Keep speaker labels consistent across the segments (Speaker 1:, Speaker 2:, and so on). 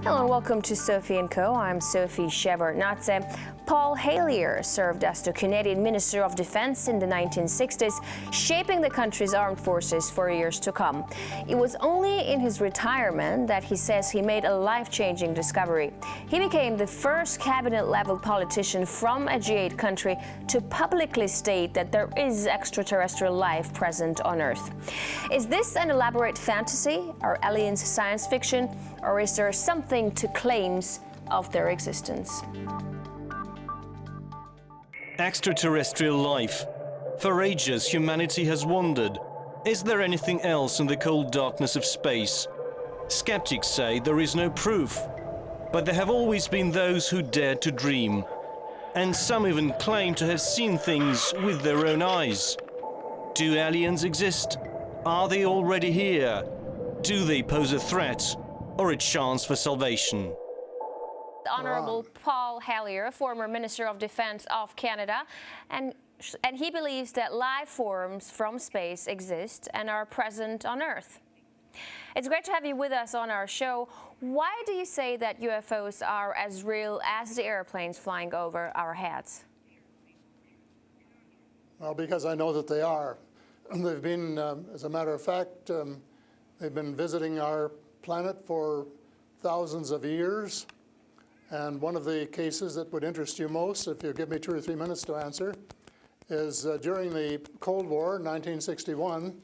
Speaker 1: Hello and welcome to Sophie & Co. I'm Sophie Shevardnadze. Paul Hellyer served as the Canadian Minister of Defense in the 1960s, shaping the country's armed forces for years to come. It was only in his retirement that he says he made a life-changing discovery. He became the first cabinet-level politician from a G8 country to publicly state that there is extraterrestrial life present on Earth. Is this an elaborate fantasy? Are aliens science fiction? Or is there something to claims of their existence?
Speaker 2: Extraterrestrial life. For ages, humanity has wondered, is there anything else in the cold darkness of space? Skeptics say there is no proof, but there have always been those who dared to dream. And some even claim to have seen things with their own eyes. Do aliens exist? Are they already here? Do they pose a threat or a chance for salvation?
Speaker 1: Honorable Paul Hellyer, former Minister of Defense of Canada, and he believes that life forms from space exist and are present on Earth. It's great to have you with us on our show. Why do you say that UFOs are as real as the airplanes flying over our heads?
Speaker 3: Well, because I know that they are. They've been, as a matter of fact, they've been visiting our planet for thousands of years. And one of the cases that would interest you most, if you give me 2 or 3 minutes to answer, is during the Cold War, 1961,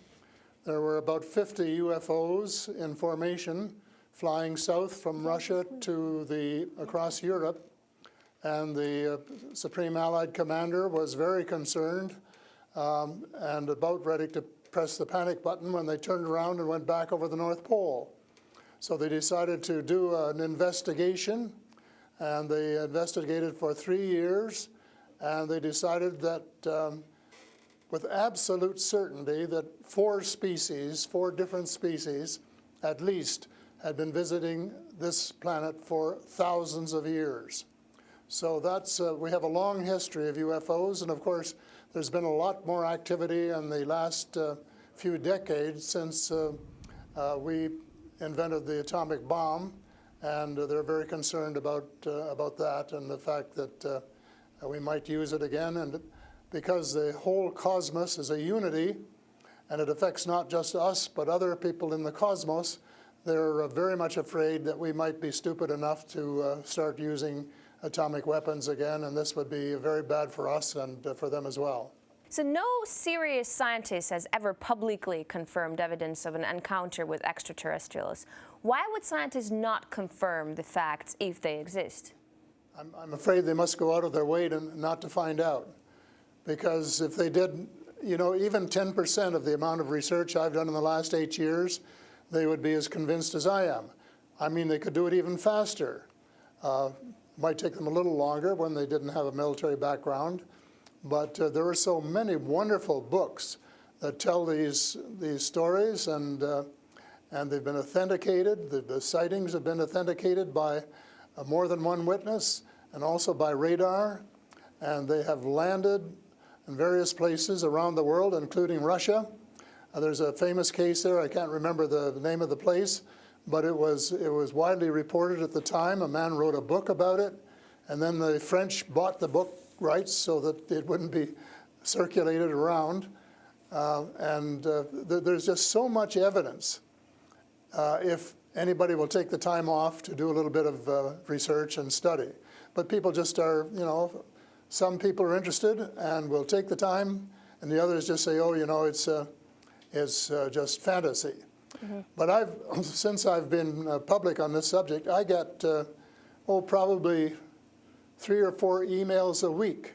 Speaker 3: there were about 50 UFOs in formation flying south from Russia to across Europe. And the Supreme Allied Commander was very concerned and about ready to press the panic button when they turned around and went back over the North Pole. So they decided to do an investigation. And they investigated for 3 years, and they decided that with absolute certainty that 4 different species at least, had been visiting this planet for thousands of years. So that's, we have a long history of UFOs, and of course there's been a lot more activity in the last few decades since we invented the atomic bomb. And they're very concerned about that and the fact that we might use it again. And because the whole cosmos is a unity, and it affects not just us, but other people in the cosmos, they're very much afraid that we might be stupid enough to start using atomic weapons again, and this would be very bad for us and for them as well.
Speaker 1: So no serious scientist has ever publicly confirmed evidence of an encounter with extraterrestrials. Why would scientists not confirm the facts if they exist?
Speaker 3: I'm afraid they must go out of their way not to find out. Because if they did, even 10% of the amount of research I've done in the last 8 years, they would be as convinced as I am. I mean, they could do it even faster. Might take them a little longer when they didn't have a military background. But there are so many wonderful books that tell these stories, and they've been authenticated. The sightings have been authenticated by more than one witness, and also by radar. And they have landed in various places around the world, including Russia. There's a famous case there. I can't remember the name of the place, but it was widely reported at the time. A man wrote a book about it, and then the French bought the book rights so that it wouldn't be circulated around. There's just so much evidence. If anybody will take the time off to do a little bit of research and study. But people just are, some people are interested and will take the time, and the others just say, oh, it's just fantasy. Mm-hmm. But since I've been public on this subject, I get, probably 3 or 4 emails a week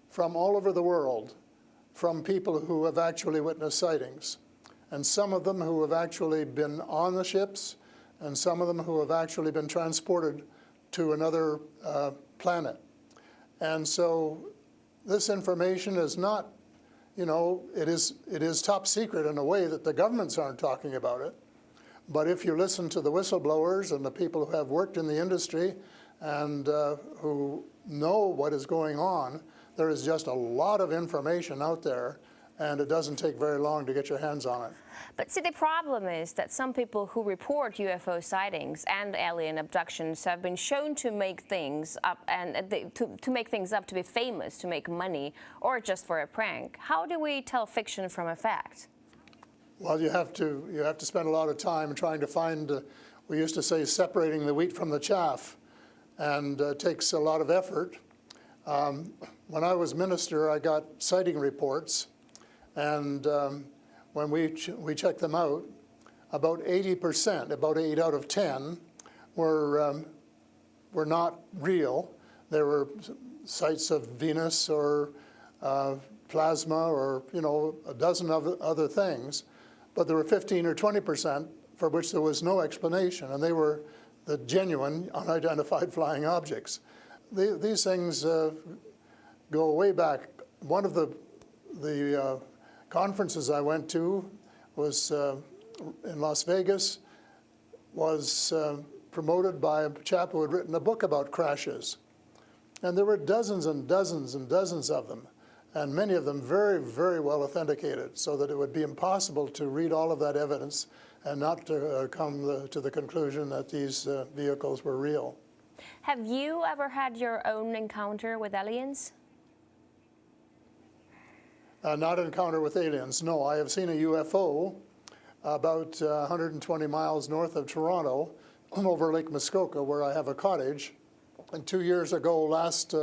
Speaker 3: from all over the world from people who have actually witnessed sightings. And some of them who have actually been on the ships, and some of them who have actually been transported to another planet. And so this information is not, it is top secret in a way that the governments aren't talking about it. But if you listen to the whistleblowers and the people who have worked in the industry and who know what is going on, there is just a lot of information out there and it doesn't take very long to get your hands on it.
Speaker 1: But see, the problem is that some people who report UFO sightings and alien abductions have been shown to make things up to make things up to be famous, to make money, or just for a prank. How do we tell fiction from a fact?
Speaker 3: Well, you have to spend a lot of time trying to find. We used to say separating the wheat from the chaff, and it takes a lot of effort. When I was minister, I got sighting reports, and when we checked them out, about 80%, about 8 out of 10, were not real. There were sights of Venus or plasma or a dozen other things, but there were 15 or 20% for which there was no explanation, and they were the genuine unidentified flying objects. These things go way back. One of the conferences I went to was in Las Vegas, was promoted by a chap who had written a book about crashes. And there were dozens and dozens and dozens of them, and many of them very, very well authenticated, so that it would be impossible to read all of that evidence and not to come to the conclusion that these vehicles were real.
Speaker 1: Have you ever had your own encounter with aliens?
Speaker 3: Not an encounter with aliens, no. I have seen a UFO about 120 miles north of Toronto over Lake Muskoka, where I have a cottage. And 2 years ago, last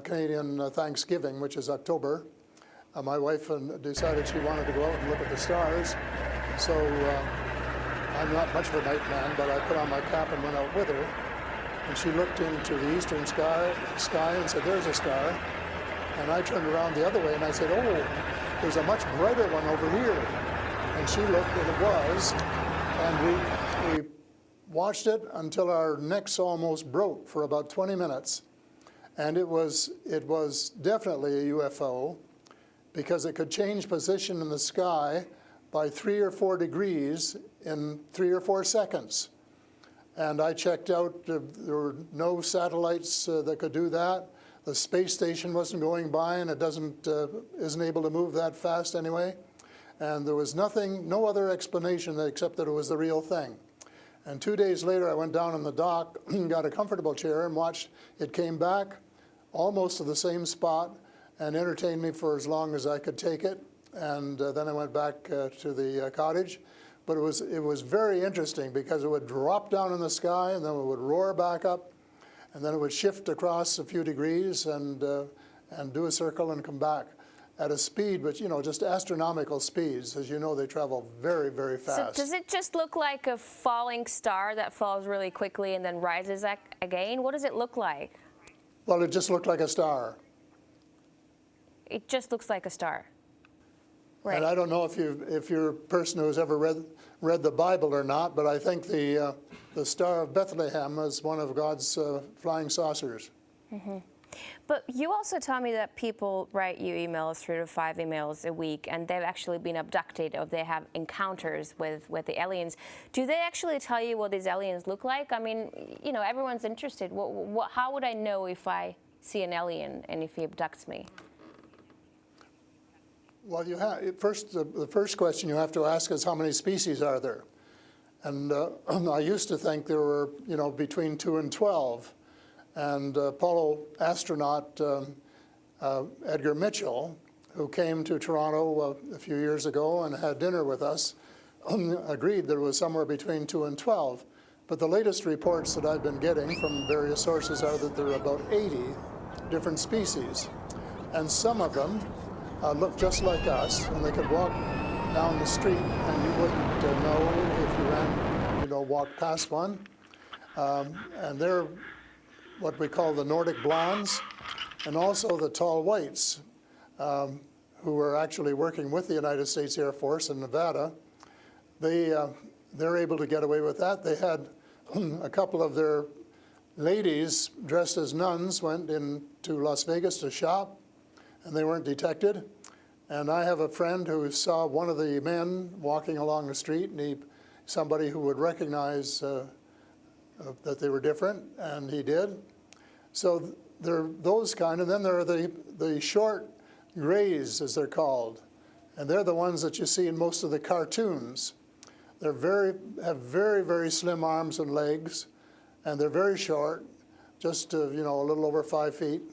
Speaker 3: Canadian Thanksgiving, which is October, my wife decided she wanted to go out and look at the stars. So I'm not much of a night man, but I put on my cap and went out with her. And she looked into the eastern sky and said, "There's a star." And I turned around the other way and I said, "Oh, there's a much brighter one over here." And she looked, and it was. And we watched it until our necks almost broke for about 20 minutes. And it was definitely a UFO, because it could change position in the sky by 3 or 4 degrees in 3 or 4 seconds. And I checked out, there were no satellites that could do that. The space station wasn't going by, and it isn't able to move that fast anyway. And there was no other explanation except that it was the real thing. And 2 days later, I went down on the dock, got a comfortable chair, and watched it came back almost to the same spot and entertained me for as long as I could take it. And then I went back to the cottage. But it was very interesting, because it would drop down in the sky, and then it would roar back up, and then it would shift across a few degrees and do a circle and come back at a speed, which, just astronomical speeds. As you know, they travel very, very fast.
Speaker 1: So does it just look like a falling star that falls really quickly and then rises again? What does it look like?
Speaker 3: Well, it just looked like a star.
Speaker 1: It just looks like a star. Right.
Speaker 3: And I don't know if you're a person who has ever read the Bible or not, but I think the Star of Bethlehem is one of God's flying saucers.
Speaker 1: Mm-hmm. But you also tell me that people write you emails, 3 to 5 emails a week, and they've actually been abducted, or they have encounters with the aliens. Do they actually tell you what these aliens look like? I mean, everyone's interested. How would I know if I see an alien and if he abducts me?
Speaker 3: Well, the first question you have to ask is, how many species are there? And I used to think there were, between 2 and 12. And Apollo astronaut Edgar Mitchell, who came to Toronto a few years ago and had dinner with us, agreed that it was somewhere between 2 and 12. But the latest reports that I've been getting from various sources are that there are about 80 different species. And some of them look just like us, and they could walk down the street and you wouldn't know if you ran, walked past one. And they're what we call the Nordic blondes, and also the tall whites, who are actually working with the United States Air Force in Nevada. They're able to get away with that. They had a couple of their ladies dressed as nuns went into Las Vegas to shop, and they weren't detected. And I have a friend who saw one of the men walking along the street, and somebody who would recognize that they were different, and he did. So there are those kind, and then there are the short grays, as they're called. and they're the ones that you see in most of the cartoons. Have very, very slim arms and legs, and they're very short, just a little over 5 feet,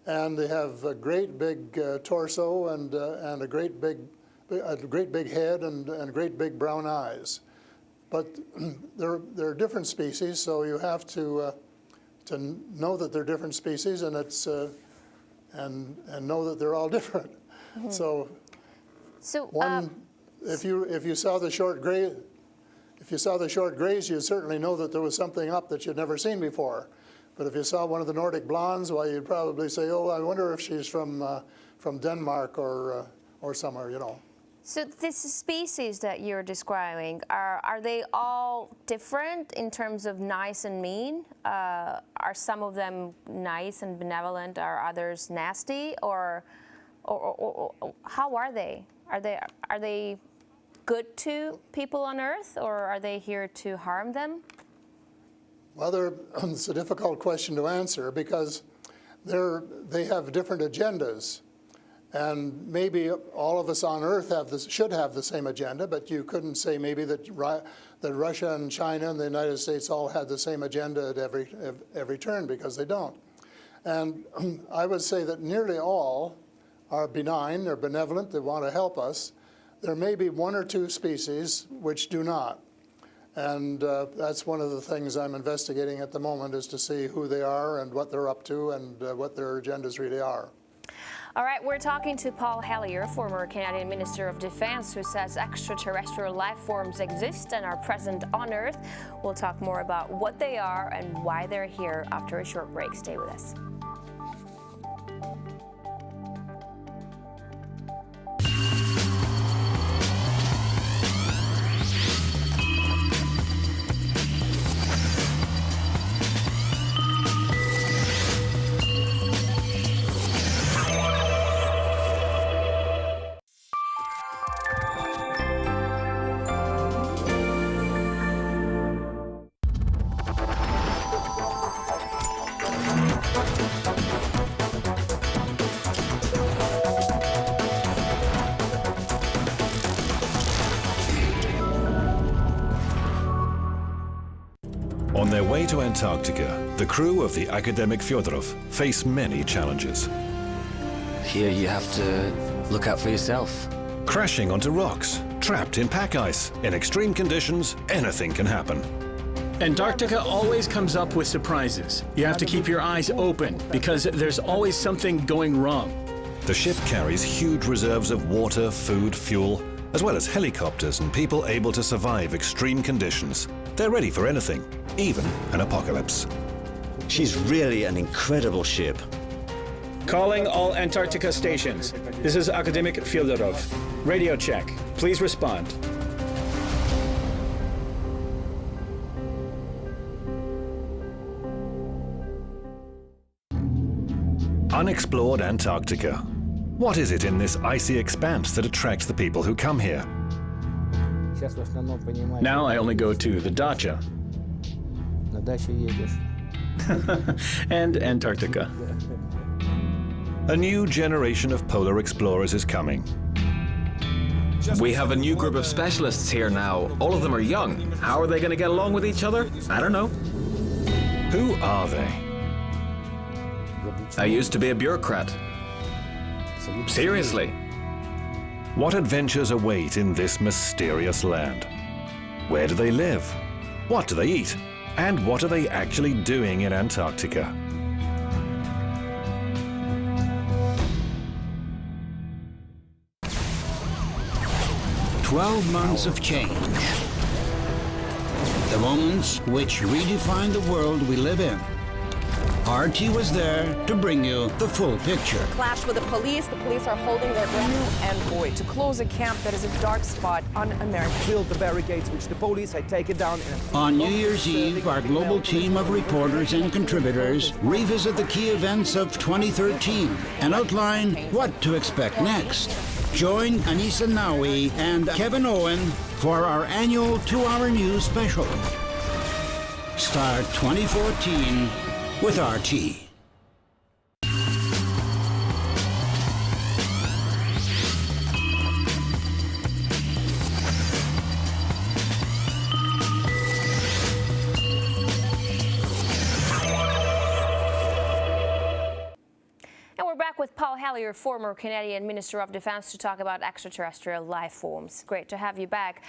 Speaker 3: and they have a great big torso and a great big head and great big brown eyes. But they're different species, so you have to know that they're different species, and it's and know that they're all different. Mm-hmm. So if you saw the short gray, you'd certainly know that there was something up that you'd never seen before. But if you saw one of the Nordic blondes, well, you'd probably say, "Oh, I wonder if she's from Denmark or somewhere,"
Speaker 1: So this species that you're describing, are they all different in terms of nice and mean? Are some of them nice and benevolent? Are others nasty? Or how are they? Are they good to people on Earth, or are they here to harm them?
Speaker 3: Well, it's a difficult question to answer because they have different agendas. And maybe all of us on Earth should have the same agenda, but you couldn't say maybe that Russia and China and the United States all had the same agenda at every turn, because they don't. And I would say that nearly all are benign, they're benevolent, they want to help us. There may be one or two species which do not. And that's one of the things I'm investigating at the moment, is to see who they are and what they're up to and what their agendas really are.
Speaker 1: All right, we're talking to Paul Hellyer, former Canadian Minister of Defense, who says extraterrestrial life forms exist and are present on Earth. We'll talk more about what they are and why they're here after a short break. Stay with us.
Speaker 4: On their way to Antarctica, the crew of the academic Fyodorov face many challenges.
Speaker 5: Here you have to look out for yourself.
Speaker 4: Crashing onto rocks, trapped in pack ice. In extreme conditions, anything can happen.
Speaker 6: Antarctica always comes up with surprises. You have to keep your eyes open because there's always something going wrong.
Speaker 4: The ship carries huge reserves of water, food, fuel, as well as helicopters and people able to survive extreme conditions. They're ready for anything, even an apocalypse.
Speaker 7: She's really an incredible ship.
Speaker 6: Calling all Antarctica stations. This is Academic Fyodorov. Radio check. Please respond.
Speaker 4: Unexplored Antarctica. What is it in this icy expanse that attracts the people who come here?
Speaker 6: Now I only go to the dacha and Antarctica.
Speaker 4: A new generation of polar explorers is coming.
Speaker 8: We have a new group of specialists here now. All of them are young. How are they going to get along with each other? I don't know.
Speaker 4: Who are they?
Speaker 8: I used to be a bureaucrat. Seriously.
Speaker 4: What adventures await in this mysterious land? Where do they live? What do they eat? And what are they actually doing in Antarctica?
Speaker 9: "12 months of change. The moments which redefine the world we live in. RT was there to bring you the full picture.
Speaker 10: Clash with the police. The police are holding their new envoy to close a camp that is a dark spot on American.
Speaker 11: Build the barricades which the police had taken down.
Speaker 9: On New Year's Eve, our global team of reporters and contributors revisit the key events of 2013 and outline what to expect next. Join Anissa Nawi and Kevin Owen for our annual 2-hour news special. Start 2014 with RT.
Speaker 1: Hellyer, former Canadian Minister of Defense, to talk about extraterrestrial life forms. Great to have you back.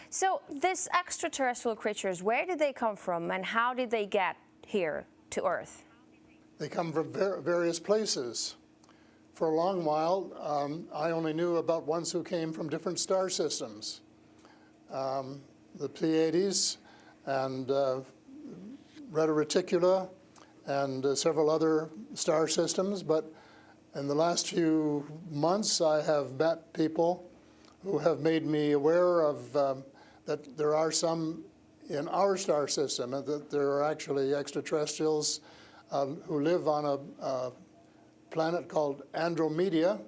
Speaker 1: So these extraterrestrial creatures, where did they come from and how did they get here to Earth?
Speaker 3: They come from various places. For a long while, I only knew about ones who came from different star systems. The Pleiades and Reta Reticula and several other star systems, but in the last few months I have met people who have made me aware of that there are some in our star system, and that there are actually extraterrestrials who live on a planet called Andromeda,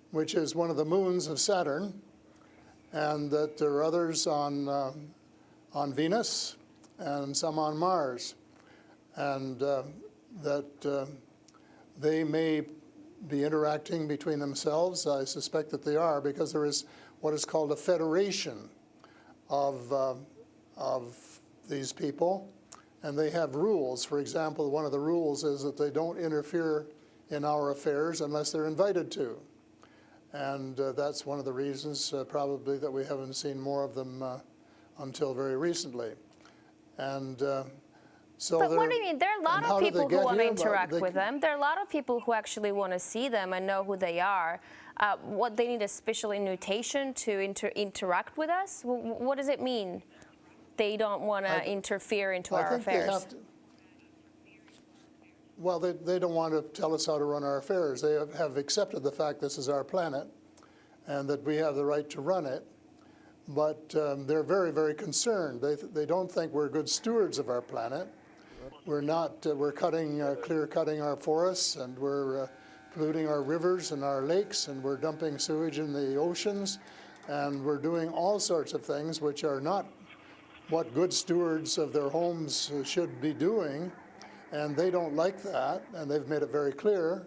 Speaker 3: which is one of the moons of Saturn, and that there are others on Venus and some on Mars, and that they may be interacting between themselves. I suspect that they are, because there is what is called a federation of these people, and they have rules. For example, one of the rules is that they don't interfere in our affairs unless they're invited to. And that's one of the reasons probably that we haven't seen more of them until very recently. And so
Speaker 1: but what do you mean? There are a lot of people who want to interact with them. There are a lot of people who actually want to see them and know who they are. What, they need a special invitation to interact with us? What does it mean? They don't want to interfere into our affairs.
Speaker 3: Well, they don't want to tell us how to run our affairs. They have accepted the fact this is our planet and that we have the right to run it. But they're very, very concerned. They don't think we're good stewards of our planet. We're not. We're clear-cutting our forests, and we're polluting our rivers and our lakes, and we're dumping sewage in the oceans, and we're doing all sorts of things which are not what good stewards of their homes should be doing. And they don't like that, and they've made it very clear.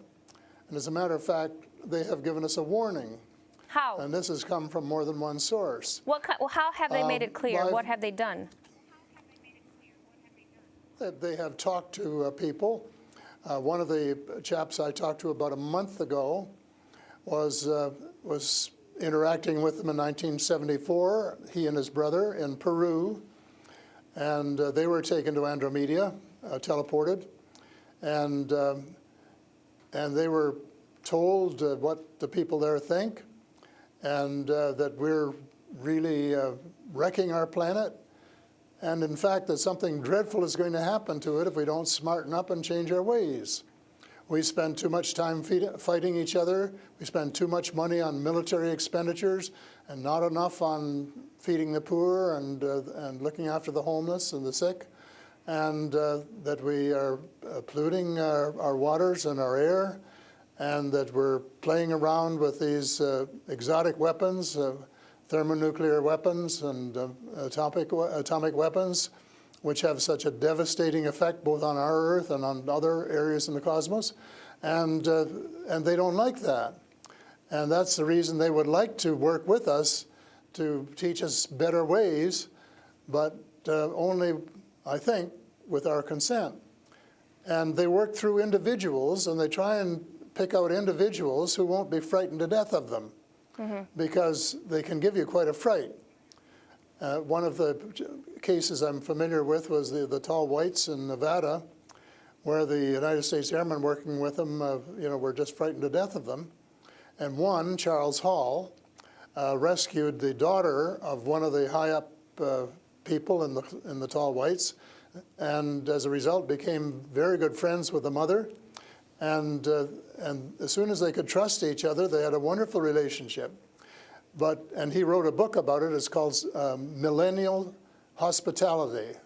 Speaker 3: And as a matter of fact, they have given us a warning.
Speaker 1: How?
Speaker 3: And this has come from more than one source.
Speaker 1: How have they made it clear? What have they done?
Speaker 3: They have talked to people. One of the chaps I talked to about a month ago was interacting with them in 1974, he and his brother in Peru, and they were taken to Andromeda, teleported, and they were told what the people there think, and that we're really wrecking our planet, and in fact that something dreadful is going to happen to it if we don't smarten up and change our ways. We spend too much time fighting each other. We spend too much money on military expenditures and not enough on feeding the poor and looking after the homeless and the sick, and that we are polluting our waters and our air, and that we're playing around with these exotic weapons, thermonuclear weapons and atomic weapons, which have such a devastating effect both on our Earth and on other areas in the cosmos, and they don't like that. And that's the reason they would like to work with us to teach us better ways, but only, I think, with our consent. And they work through individuals, and they try and pick out individuals who won't be frightened to death of them, because they can give you quite a fright. One of the cases I'm familiar with was the tall whites in Nevada, where the United States Airmen working with them, were just frightened to death of them. And one, Charles Hall, rescued the daughter of one of the high-up people in the tall whites, and as a result became very good friends with the mother. And as soon as they could trust each other, they had a wonderful relationship. And he wrote a book about it. It's called Millennial Hospitality.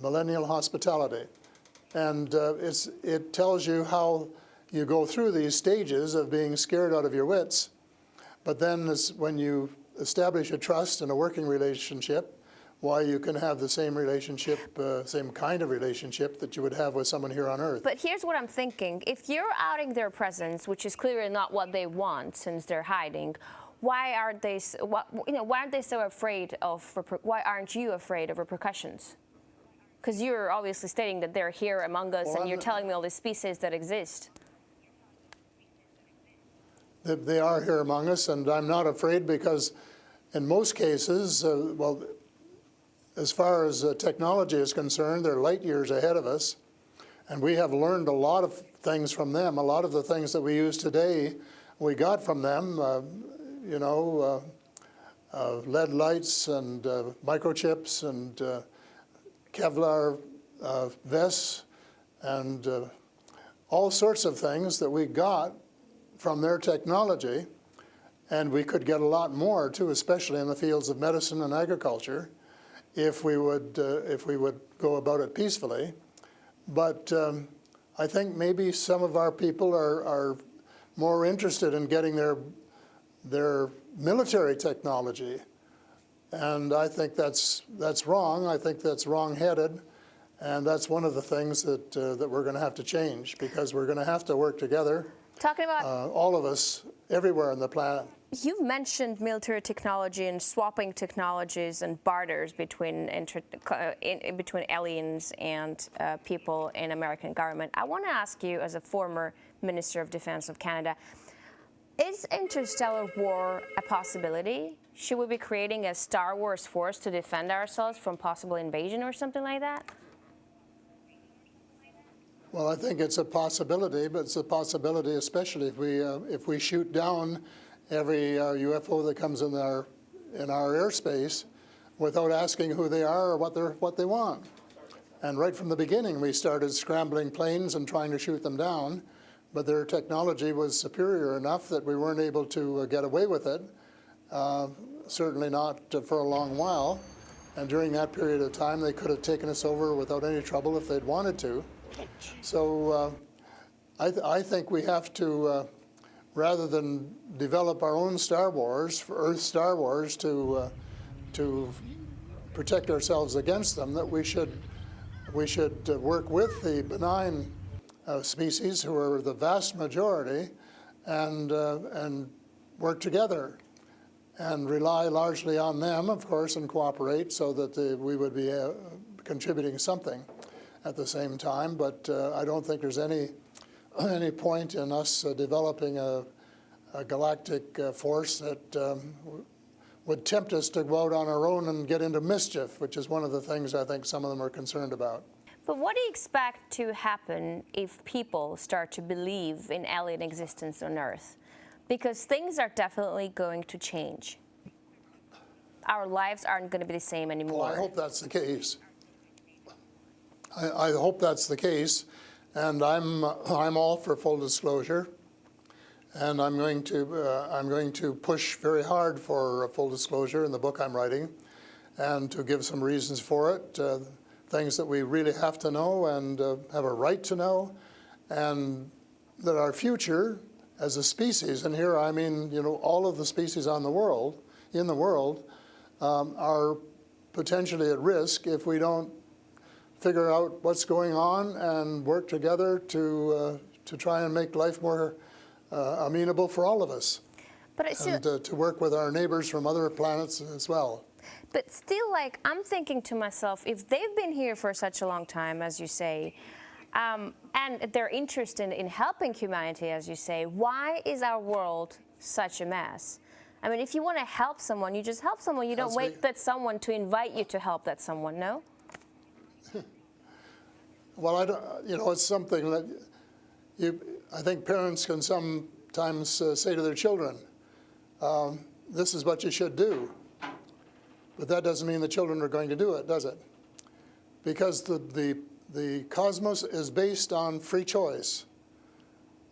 Speaker 3: Millennial Hospitality. And it tells you how you go through these stages of being scared out of your wits. But then when you establish a trust and a working relationship, why you can have the same relationship, same kind of relationship that you would have with someone here on Earth.
Speaker 1: But here's what I'm thinking. If you're outing their presence, which is clearly not what they want since they're hiding, why aren't they so afraid of, why aren't you afraid of repercussions? Because you're obviously stating that they're here among us, and you're telling me all the species that exist.
Speaker 3: they are here among us, and I'm not afraid because in most cases, well, as far as technology is concerned, they're light years ahead of us, and we have learned a lot of things from them. A lot of the things that we use today, we got from them, lead lights and microchips and Kevlar vests and all sorts of things that we got from their technology, and we could get a lot more too, especially in the fields of medicine and agriculture, if we would go about it peacefully. But I think maybe some of our people are more interested in getting their military technology, and I think that's wrong. I think that's wrong-headed, and that's one of the things that we're going to have to change, because we're going to have to work together.
Speaker 1: Talking about
Speaker 3: all of us, everywhere on the planet.
Speaker 1: You've mentioned military technology and swapping technologies and barters between aliens and people in American government. I want to ask you, as a former Minister of Defense of Canada, is interstellar war a possibility? Should we be creating a Star Wars force to defend ourselves from possible invasion or something like that?
Speaker 3: Well, I think it's a possibility, but it's a possibility especially if we shoot down every UFO that comes in our airspace without asking who they are or what they want. And right from the beginning, we started scrambling planes and trying to shoot them down, but their technology was superior enough that we weren't able to get away with it. Certainly not for a long while. And during that period of time, they could have taken us over without any trouble if they'd wanted to. So I think we have to, rather than develop our own Star Wars, Earth Star Wars, to protect ourselves against them, that we should work with the benign species, who are the vast majority, and work together and rely largely on them, of course, and cooperate so that we would be contributing something at the same time. But I don't think there's any point in us developing a galactic force that would tempt us to go out on our own and get into mischief, which is one of the things I think some of them are concerned about.
Speaker 1: But what do you expect to happen if people start to believe in alien existence on Earth? Because things are definitely going to change. Our lives aren't going to be the same anymore.
Speaker 3: Well, I hope that's the case. I hope that's the case, and I'm all for full disclosure, and I'm going to push very hard for full disclosure in the book I'm writing, and to give some reasons for it, things that we really have to know and have a right to know, and that our future as a species, and here I mean all of the species in the world, are potentially at risk if we don't figure out what's going on and work together to try and make life more amenable for all of us.
Speaker 1: But
Speaker 3: to work with our neighbors from other planets as well.
Speaker 1: But still, I'm thinking to myself, if they've been here for such a long time, as you say, and they're interested in helping humanity, as you say, why is our world such a mess? I mean, if you want to help someone, you just help someone. You don't wait for someone to invite you to help that someone, no?
Speaker 3: Well, I don't, it's something that I think parents can sometimes say to their children, this is what you should do. But that doesn't mean the children are going to do it, does it? Because the cosmos is based on free choice.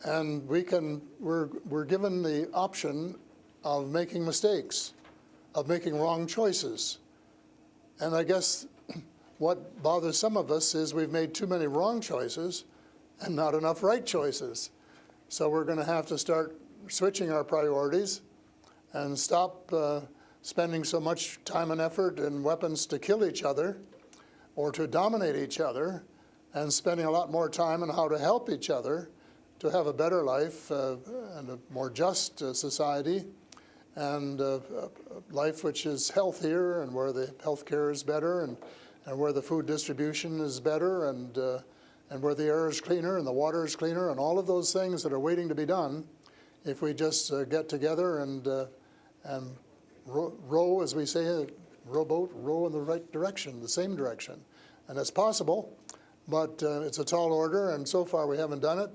Speaker 3: And we're given the option of making mistakes, of making wrong choices. And I guess what bothers some of us is we've made too many wrong choices and not enough right choices. So we're going to have to start switching our priorities and stop spending so much time and effort and weapons to kill each other or to dominate each other, and spending a lot more time on how to help each other to have a better life and a more just society, and a life which is healthier and where the health care is better, and where the food distribution is better, and where the air is cleaner and the water is cleaner, and all of those things that are waiting to be done if we just get together and row, as we say, rowboat, row in the right direction, the same direction. And it's possible, but it's a tall order, and so far we haven't done it.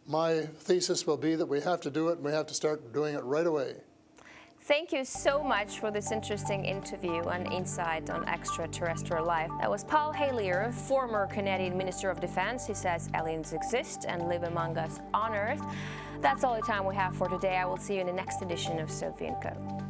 Speaker 3: My thesis will be that we have to do it, and we have to start doing it right away.
Speaker 1: Thank you so much for this interesting interview and insight on extraterrestrial life. That was Paul Hellyer, former Canadian Minister of Defense. He says aliens exist and live among us on Earth. That's all the time we have for today. I will see you in the next edition of Sophie & Co.